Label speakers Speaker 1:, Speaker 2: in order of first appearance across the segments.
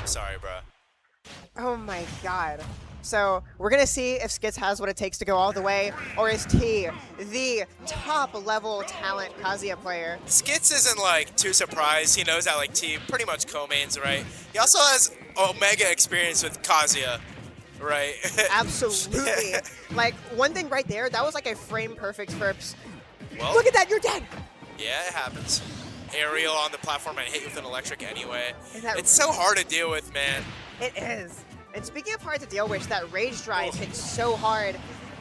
Speaker 1: Sorry, bro.
Speaker 2: Oh my god. So we're gonna see if Skits has what it takes to go all the way, or is T the top level talent Kazuya player?
Speaker 1: Skits isn't like too surprised. He knows that like T pretty much co-mains, right? He also has Omega experience with Kazuya, right?
Speaker 2: Absolutely. Like one thing right there, that was like a frame perfect Furps.
Speaker 1: Well,
Speaker 2: look at that, you're dead!
Speaker 1: Yeah, it happens. Aerial on the platform and hit you with an electric anyway. It's so hard to deal with, man.
Speaker 2: It is. And speaking of hard to deal with, that Rage Drive hits so hard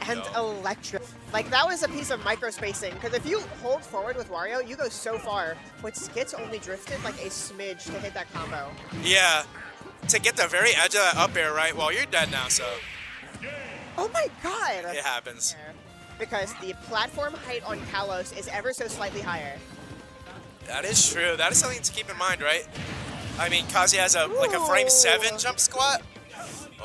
Speaker 2: and electric. Like, that was a piece of micro-spacing, because if you hold forward with Wario, you go so far, but Skits only drifted like a smidge to hit that combo.
Speaker 1: Yeah, to get the very edge of that up air, right? Well, you're dead now, so.
Speaker 2: Oh my god!
Speaker 1: It happens.
Speaker 2: Because the platform height on Kalos is ever so slightly higher.
Speaker 1: That is true. That is something to keep in mind, right? I mean, Kazuya has a like a frame 7 jump squat.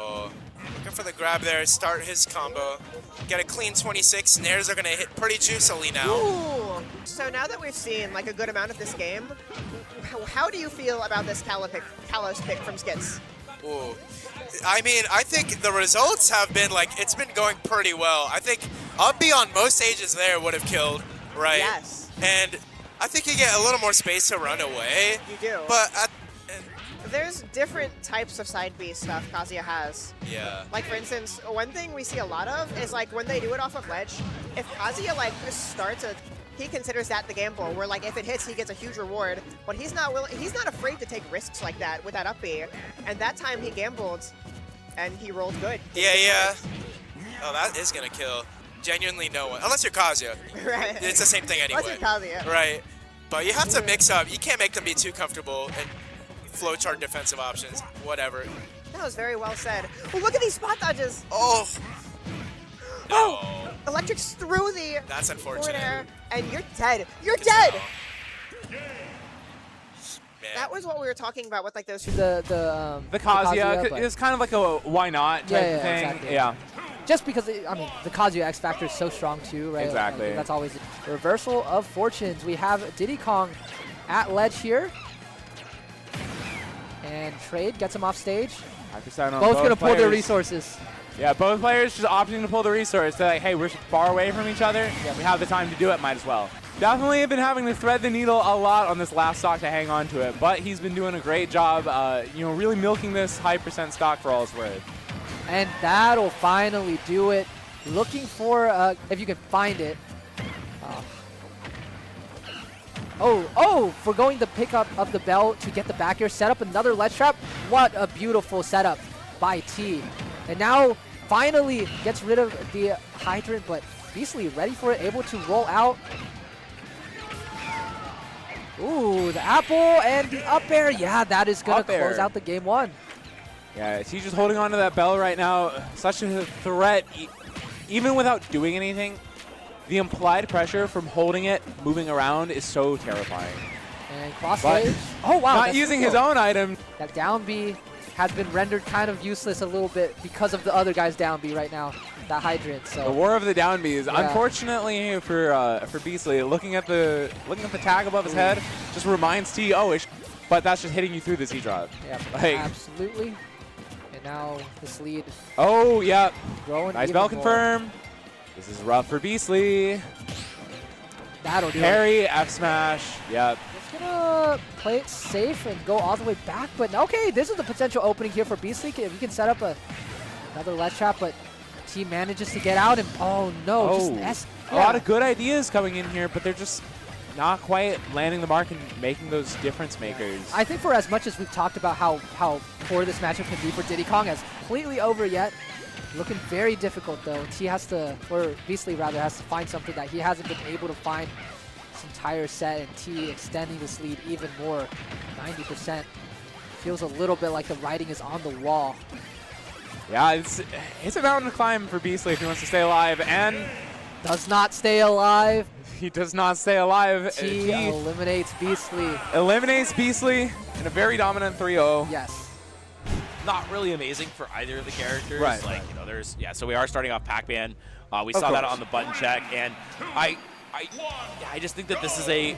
Speaker 1: Oh, looking for the grab there, start his combo. Get a clean 26, snares are gonna hit pretty juicily now.
Speaker 2: Ooh. So now that we've seen like a good amount of this game, how do you feel about this Kalos pick from Skits?
Speaker 1: Ooh. I mean, I think the results have been like, it's been going pretty well. I think up B on most stages there would have killed, right?
Speaker 2: Yes.
Speaker 1: And I think you get a little more space to run away.
Speaker 2: You do.
Speaker 1: But
Speaker 2: there's different types of side B stuff Kazuya has.
Speaker 1: Yeah.
Speaker 2: Like for instance, one thing we see a lot of is like when they do it off of ledge, if Kazuya like starts a, he considers that the gamble, where like if it hits he gets a huge reward, but he's not afraid to take risks like that with that up B. And that time he gambled and he rolled good.
Speaker 1: Yeah. Oh, that is gonna kill. Genuinely no one, unless you're Kazuya.
Speaker 2: Right.
Speaker 1: It's the same thing anyway.
Speaker 2: Unless you're Kazuya.
Speaker 1: Right. But you have to mix up. You can't make them be too comfortable and flowchart defensive options, whatever.
Speaker 2: That was very well said. Oh, look at these spot dodges.
Speaker 1: Oh. No.
Speaker 2: Oh, electrics through the
Speaker 1: That's unfortunate.
Speaker 2: Corner, and you're dead. You're dead.
Speaker 1: Man.
Speaker 2: That was what we were talking about with like those.
Speaker 3: The Kazuya is kind of like a why not type of thing. Exactly. Yeah. Just because, I mean, the Kazuya X Factor is so strong too, right?
Speaker 1: Exactly.
Speaker 3: Like, that's always a reversal of fortunes. We have Diddy Kong at ledge here. And Trade gets him off stage.
Speaker 4: Both
Speaker 3: going to pull their resources.
Speaker 4: Yeah, both players just opting to pull the resource. They're like, hey, we're far away from each other. Yeah, we have the time to do it, might as well. Definitely have been having to thread the needle a lot on this last stock to hang on to it, but he's been doing a great job, really milking this high percent stock for all it's worth.
Speaker 3: And that'll finally do it. Looking for, if you can find it. For going to pick up of the bell to get the back air, set up another ledge trap. What a beautiful setup by T. And now finally gets rid of the hydrant, but Beastly ready for it, able to roll out. Ooh, the apple and the up air. Yeah, that is going to close out the game one.
Speaker 4: Yeah, he's just holding on to that bell right now. Such a threat, even without doing anything. The implied pressure from holding it, moving around, is so terrifying.
Speaker 3: And cross stage. Oh, wow.
Speaker 4: Not using his own item.
Speaker 3: That down B has been rendered kind of useless a little bit because of the other guy's down B right now, that hydrant. So
Speaker 4: the war of the down B is unfortunately for Beastly. Looking at the tag above his head just reminds T, but that's just hitting you through the Z drop.
Speaker 3: Yeah, absolutely. And now this lead.
Speaker 4: Oh yeah,
Speaker 3: growing.
Speaker 4: Nice bell confirm. This is rough for Beastly.
Speaker 3: That'll do
Speaker 4: Parry, F smash. Yep.
Speaker 3: Just gonna play it safe and go all the way back. But okay, this is the potential opening here for Beastly. If you can set up another ledge trap, but T manages to get out and oh no,
Speaker 4: a lot of good ideas coming in here, but they're just not quite landing the mark and making those difference makers.
Speaker 3: I think for as much as we've talked about how poor this matchup can be for Diddy Kong, it's completely over yet. Looking very difficult though. T has to, or Beastly rather, has to find something that he hasn't been able to find this entire set, and T extending this lead even more. 90%. Feels a little bit like the writing is on the wall.
Speaker 4: Yeah, it's a mountain to climb for Beastly if he wants to stay alive, and
Speaker 3: does not stay alive.
Speaker 4: He does not stay alive.
Speaker 3: T eliminates Beastly.
Speaker 4: Eliminates Beastly in a very dominant 3-0.
Speaker 3: Yes.
Speaker 5: Not really amazing for either of the characters.
Speaker 4: Right.
Speaker 5: Like, so we are starting off Pac-Man. We saw that on the button check, and I just think that this is a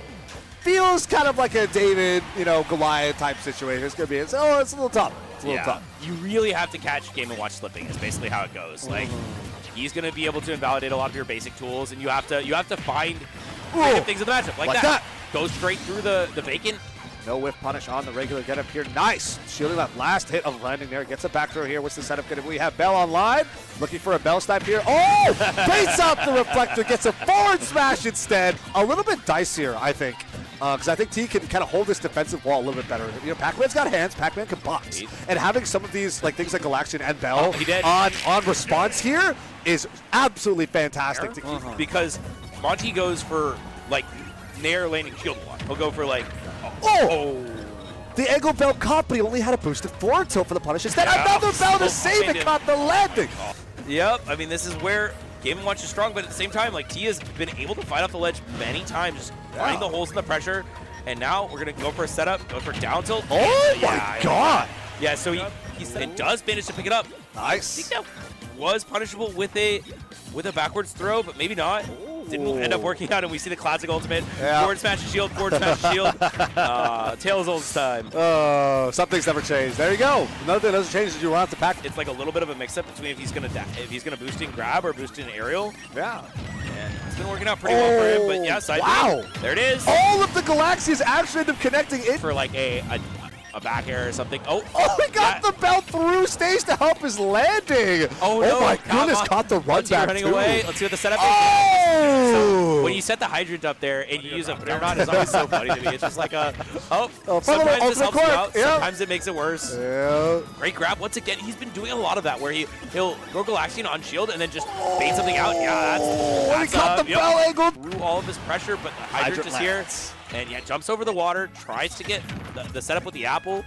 Speaker 6: feels kind of like a David, Goliath type situation. It's gonna be, it's a little tough. It's a little tough.
Speaker 5: You really have to catch Game & Watch slipping is basically how it goes. Like, he's going to be able to invalidate a lot of your basic tools, and you have to find creative things in the matchup. Like that. Go straight through the vacant.
Speaker 6: No whiff punish on the regular get up here. Nice. Shielding that last hit of landing there. Gets it back through here. What's the setup going to be? We have Bell online. Looking for a Bell snipe here. Oh! Baits out the reflector. Gets a forward smash instead. A little bit dicier, I think. Because I think T can kind of hold this defensive wall a little bit better. Pac-Man's got hands. Pac-Man can box. And having some of these things like Galaxian and Bell on response here is absolutely fantastic. To keep.
Speaker 5: Because Monte goes for, Nair landing shield block. He'll go for,
Speaker 6: The angle Bell caught, but he only had a boosted forward tilt for the punish. Instead, another Bell to save it, caught the landing.
Speaker 5: Yep, I mean, this is where Game & Watch is strong, but at the same time, T has been able to fight off the ledge many times, just finding the holes in the pressure. And now we're going to go for a setup, go for down tilt.
Speaker 6: Oh my god!
Speaker 5: Yeah, so he does manage to pick it up.
Speaker 6: Nice.
Speaker 5: I think that was punishable with a backwards throw, but maybe not. Didn't end up working out, and we see the classic ultimate. Forward smash shield, forward smash shield. Tails Old's time.
Speaker 6: Oh, some things never change. There you go. Another thing that doesn't change is you run out the pack.
Speaker 5: It's like a little bit of a mix-up between if he's gonna boost in grab or boost in aerial.
Speaker 6: Yeah.
Speaker 5: And it's been working out pretty well for him, but yeah, side
Speaker 6: wow.
Speaker 5: There it is.
Speaker 6: All of the Galaxias actually end up connecting in
Speaker 5: for a back air or something. Oh,
Speaker 6: he got the Bell through stage to help his landing.
Speaker 5: Oh, no.
Speaker 6: My goodness, caught the run back
Speaker 5: running
Speaker 6: too.
Speaker 5: away. Let's see what the setup is. So when you set the hydrant up there and you use a Fairmont, it's always so funny to me. It's just like sometimes this helps you out, sometimes it makes it worse.
Speaker 6: Yeah.
Speaker 5: Great grab. Once again, he's been doing a lot of that where he'll go Galaxian on shield and then just bait something out. Yeah, that's
Speaker 6: he caught the Bell angle.
Speaker 5: Through all of his pressure, but the hydrant is here. And jumps over the water, tries to get the setup with the apple.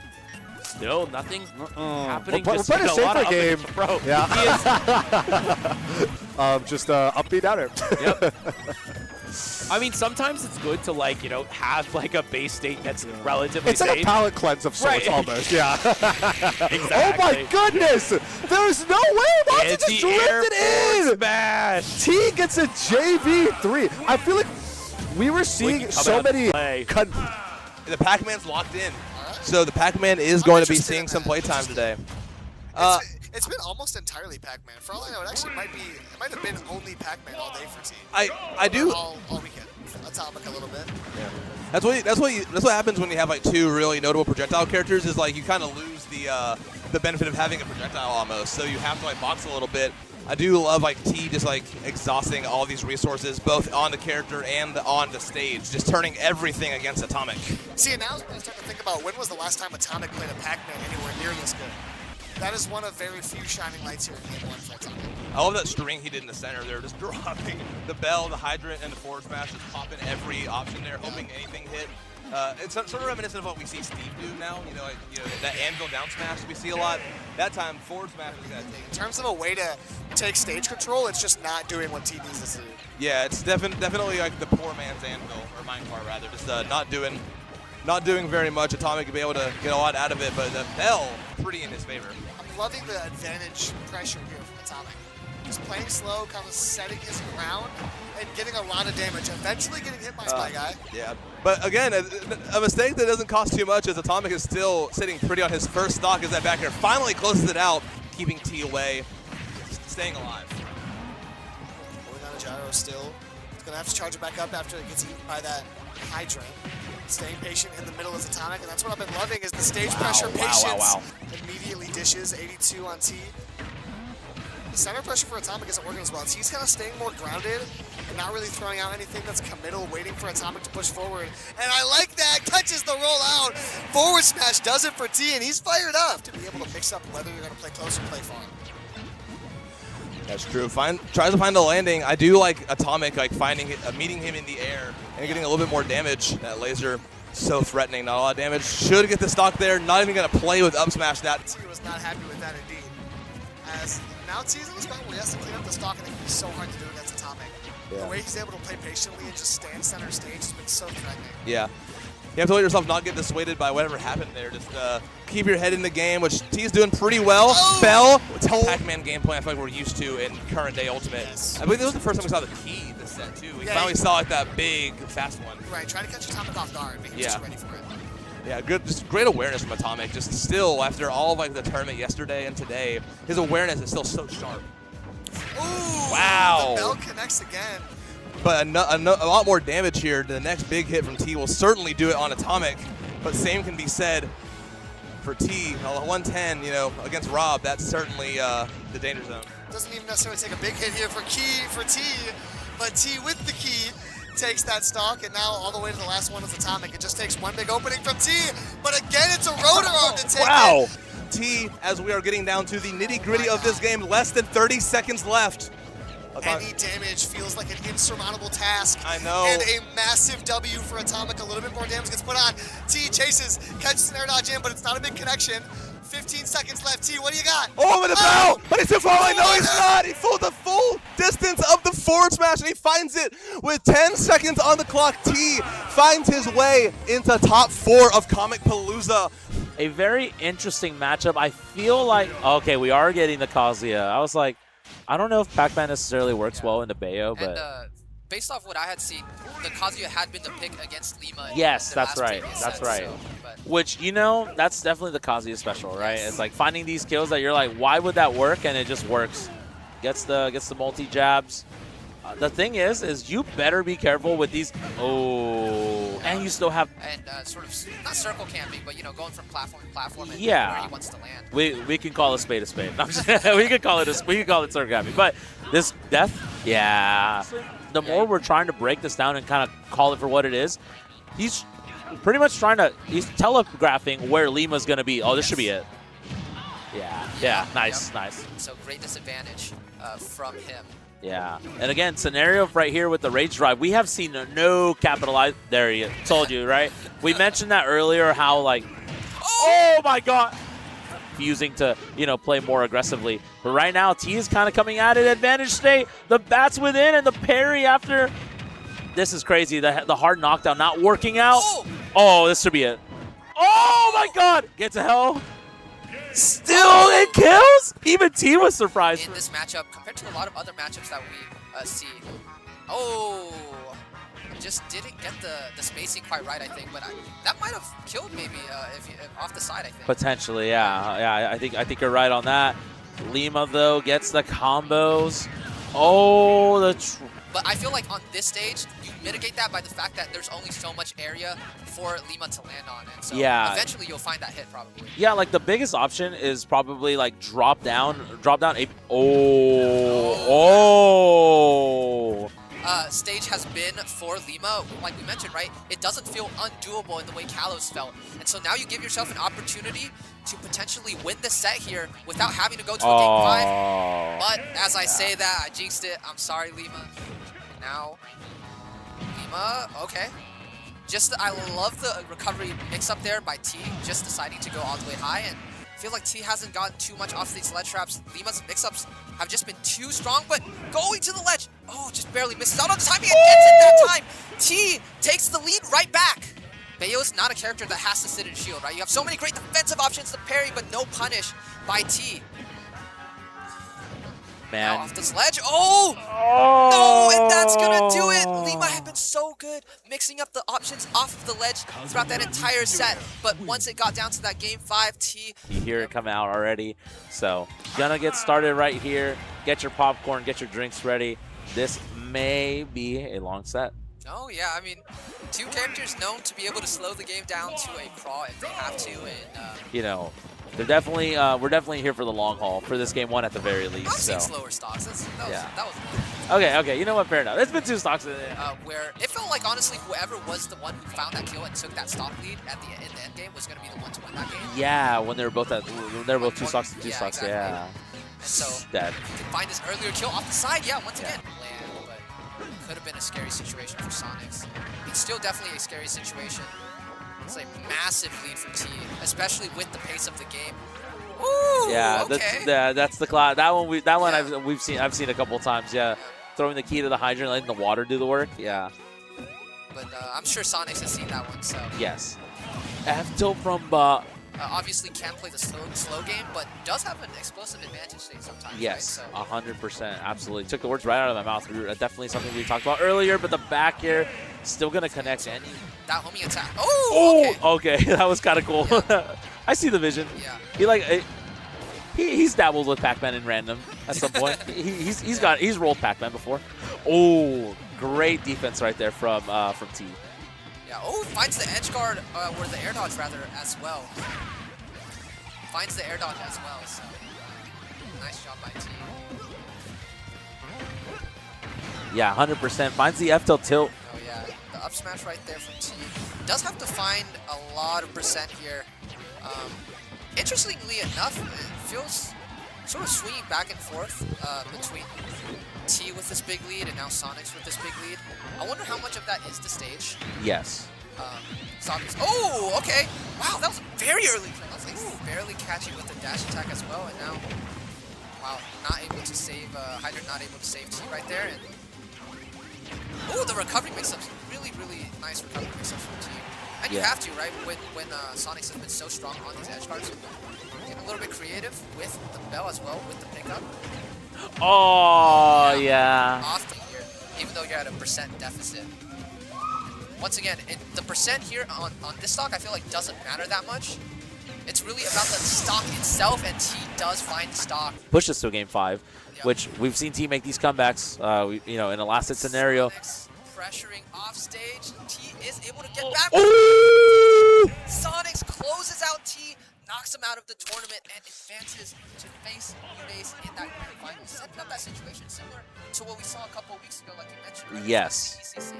Speaker 5: Still nothing happening.
Speaker 6: We're playing a safer game.
Speaker 5: Bro,
Speaker 6: yeah. Just upbeat down here.
Speaker 5: Yep. I mean, sometimes it's good to have a base state that's relatively
Speaker 6: safe. It's like a palate cleanse of sorts, almost. Yeah.
Speaker 5: Exactly.
Speaker 6: Oh my goodness! There's no way. Monte just drifted in.
Speaker 5: Smash.
Speaker 6: T gets a JV3. I feel like we were seeing so many.
Speaker 7: The Pac-Man's locked in, so the Pac-Man is going to be seeing some playtime today.
Speaker 8: It's been almost entirely Pac-Man. For all I know, it might have been only Pac-Man all day for T.
Speaker 7: I do
Speaker 8: all weekend. Atomic a little bit.
Speaker 7: Yeah. That's what happens when you have two really notable projectile characters. Is you kind of lose the benefit of having a projectile almost. So you have to box a little bit. I do love T just exhausting all these resources both on the character and on the stage, just turning everything against Atomic.
Speaker 8: See, and now when I start to think about when was the last time Atomic played a Pac-Man anywhere near this good. That is one of very few shining lights here in Game 1 for Atomic.
Speaker 7: I love that string he did in the center there, just dropping the Bell, the Hydrant, and the forward smash, just popping every option there, hoping anything hit. It's sort of reminiscent of what we see Steve do now. That anvil down smash we see a lot. That time, forward smash was going to take.
Speaker 8: In terms of a way to take stage control, it's just not doing what T needs to do.
Speaker 7: Yeah, it's definitely the poor man's anvil, or minecart rather, just not doing very much. Atomic could be able to get a lot out of it, but the Bell pretty in his favor.
Speaker 8: I'm loving the advantage pressure here from Atomic. He's playing slow, kind of setting his ground, and getting a lot of damage, eventually getting hit by Spy Guy.
Speaker 7: Yeah, but again, a mistake that doesn't cost too much as Atomic is still sitting pretty on his first stock as that back air finally closes it out, keeping T away, staying alive.
Speaker 8: Going on a gyro still. He's going to have to charge it back up after it gets eaten by that Hydrant. Staying patient in the middle is Atomic, and that's what I've been loving is the stage pressure patience. Immediately dishes, 82 on T. The center pressure for Atomic isn't working as well. He's kind of staying more grounded and not really throwing out anything that's committal, waiting for Atomic to push forward. And I like that, catches the roll out. Forward smash does it for T, and he's fired up to be able to mix up whether you're going to play close or play far.
Speaker 7: That's true. Tries to find the landing. I do like Atomic, finding it, meeting him in the air and getting a little bit more damage. That laser, so threatening, not a lot of damage. Should get the stock there. Not even going to play with up smash that.
Speaker 8: T was not happy with that indeed. As now T's in the spot where he has to clean up the stock, and it can be so hard to do against Atomic. Yeah. The way he's able to play patiently and just stand center stage has been so threatening.
Speaker 7: Yeah. You have to let yourself not get dissuaded by whatever happened there. Just keep your head in the game, which T's doing pretty well.
Speaker 8: Oh!
Speaker 7: Bell, Pac-Man gameplay I feel like we're used to in current day Ultimate.
Speaker 8: Yes.
Speaker 7: I believe this was the first time we saw the key this set too. We
Speaker 8: Yeah,
Speaker 7: finally saw like that big, fast one.
Speaker 8: Right, try to catch Atomic off guard, make him just ready for it.
Speaker 7: Yeah, good, just great awareness from Atomic. Just still, after all of like the tournament yesterday and today, his awareness is still so sharp.
Speaker 8: Ooh,
Speaker 7: Wow.
Speaker 8: The Bell connects again.
Speaker 7: But a lot more damage here. The next big hit from T will certainly do it on Atomic, but same can be said for T. 110, you know, against Rob, that's certainly the danger zone.
Speaker 8: Doesn't even necessarily take a big hit here for T, but T with the key takes that stock, and now all the way to the last one is Atomic. It just takes one big opening from T, but again, it's a rotor arm to take it.
Speaker 7: T, as we are getting down to the nitty-gritty of this game, less than 30 seconds left.
Speaker 8: Any damage feels like an insurmountable task.
Speaker 7: I know.
Speaker 8: And a massive W for Atomic. A little bit more damage gets put on. T chases, catches an air dodge in, but it's not a big connection. 15 seconds left. T, what do you got?
Speaker 7: Oh, with the Bell! But he's too far away. No, he's not! He fooled the full distance of the forward smash, and he finds it with 10 seconds on the clock. T finds his way into top 4 of Comicplooza.
Speaker 5: A very interesting matchup. I feel like, okay, we are getting the Kazuya. I was like, I don't know if Pac-Man necessarily works well in the Bayo, but...
Speaker 9: And based off what I had seen, the Kazuya had been the pick against Lima.
Speaker 5: Yes,
Speaker 9: in the
Speaker 5: that's
Speaker 9: last
Speaker 5: right.
Speaker 9: previous
Speaker 5: That's
Speaker 9: set,
Speaker 5: right.
Speaker 9: so, but
Speaker 5: Which, you know, that's definitely the Kazuya special, right? It's like finding these kills that you're like, why would that work? And it just works. Gets the multi-jabs. The thing is you better be careful with these. Oh, and you still have.
Speaker 9: And sort of not circle camping, but you know, going from platform to platform and
Speaker 5: Yeah.
Speaker 9: where he wants to land.
Speaker 5: We can call a spade a spade. No, we can call it circle camping. But this death, yeah. The more we're trying to break this down and kind of call it for what it is, he's pretty much he's telegraphing where Lima's gonna be. Oh, this should be it. Yeah. Nice.
Speaker 9: So great disadvantage from him.
Speaker 5: Yeah, and again, scenario right here with the Rage Drive, we have seen no capitalize. There you told you, right? We mentioned that earlier, how like, oh my God, refusing to, you know, play more aggressively. But right now, T is kind of coming at it, advantage state. The bats within and the parry after. This is crazy. The hard knockdown not working out. Oh, this should be it. Oh my God, get to hell. Still it kills? Even T was surprised.
Speaker 9: In this matchup, compared to a lot of other matchups that we see. Oh, just didn't get the spacing quite right, I think. But that might have killed maybe if off the side, I think.
Speaker 5: Potentially, yeah. I think you're right on that. Lima though gets the combos. Oh,
Speaker 9: but I feel like on this stage, you mitigate that by the fact that there's only so much area for Lima to land on. And so eventually you'll find that hit probably.
Speaker 5: Yeah, like the biggest option is probably like drop down a
Speaker 9: Stage has been for Lima, like we mentioned, right? It doesn't feel undoable in the way Kalos felt. And so now you give yourself an opportunity to potentially win the set here without having to go to a game 5. But as I say that, I jinxed it. I'm sorry, Lima. And now, Lima, okay. I love the recovery mix-up there by T, just deciding to go all the way high. And I feel like T hasn't gotten too much off these ledge traps. Lima's mix-ups have just been too strong, but going to the ledge. Oh, just barely misses out on the timing and gets it that time. T takes the lead right back. Bayo is not a character that has to sit in shield, right? You have so many great defensive options to parry, but no punish by T.
Speaker 5: Man.
Speaker 9: Now off this ledge. Oh! No, and that's gonna do it. Lima had been so good mixing up the options off of the ledge throughout that entire set. But once it got down to that game 5, T.
Speaker 5: You hear it come out already. So, gonna get started right here. Get your popcorn, get your drinks ready. This may be a long set.
Speaker 9: Oh, yeah, I mean, two characters known to be able to slow the game down to a crawl if they have to. And,
Speaker 5: you know, they're definitely, we're definitely here for the long haul for this game 1 at the very least.
Speaker 9: I've seen slower stocks. That was
Speaker 5: Okay, you know what? Fair enough. It's been 2 stocks.
Speaker 9: Where it felt like, honestly, whoever was the one who found that kill and took that stock lead in the end game was going to be the one to win that game.
Speaker 5: Yeah, when they were both 2 stocks to 2 stocks.
Speaker 9: Exactly.
Speaker 5: Yeah.
Speaker 9: And so,
Speaker 5: dead.
Speaker 9: You can find this earlier kill off the side. Yeah, once again. Land, but could have been a scary situation for Sonix. It's still definitely a scary situation. It's a massive lead for T, especially with the pace of the game. Ooh,
Speaker 5: yeah,
Speaker 9: okay.
Speaker 5: that's the class. That one I've seen a couple times. Yeah, throwing the key to the hydrant, letting the water do the work. Yeah.
Speaker 9: but I'm sure Sonix has seen that one. So
Speaker 5: Yes. F tilt from
Speaker 9: obviously can't play the slow game, but does have an explosive advantage state sometimes.
Speaker 5: yes,
Speaker 9: Right?
Speaker 5: 100%, absolutely. Took the words right out of my mouth. Definitely something we talked about earlier, but the back air still gonna connect any.
Speaker 9: That homing attack. Oh,
Speaker 5: okay. That was kind of cool.
Speaker 9: Yeah.
Speaker 5: I see the vision.
Speaker 9: Yeah.
Speaker 5: He like he's dabbled with Pac-Man in random at some point. he's rolled Pac-Man before. Oh, great defense right there from T.
Speaker 9: Yeah. Oh, finds the edge guard or the air dodge rather as well. Finds the air dodge as well. So nice job by T.
Speaker 5: Yeah, 100%. Finds the F tilt.
Speaker 9: Oh yeah, the up smash right there from T. Does have to find a lot of percent here. Interestingly enough, it feels sort of swinging back and forth between T with this big lead and now Sonix with this big lead. I wonder how much of that is the stage.
Speaker 5: Yes.
Speaker 9: Sonix. Oh, okay. Wow, that was a very early play. That was like barely catching with the dash attack as well, and now, wow, not able to save. Hydrant not able to save T right there, and oh, the recovery mix-ups. Really, really nice recovery mix-ups from T. And you have to, right? When Sonix has been so strong on these edge guards, get a little bit creative with the bell as well, with the pickup.
Speaker 5: Oh, yeah.
Speaker 9: Often here, even though you're at a percent deficit. Once again, the percent here on this stock, I feel like doesn't matter that much. It's really about the stock itself, and T does find stock.
Speaker 5: Push us to Game 5,
Speaker 9: Yep.
Speaker 5: which we've seen T make these comebacks. In a last hit scenario.
Speaker 9: Sonix pressuring off stage. T is able to get back. Sonix closes out T, knocks him out of the tournament, and advances to face base in that grand final, setting up that situation similar to what we saw a couple of weeks ago, like you mentioned. Right?
Speaker 5: Yes.
Speaker 9: BCC.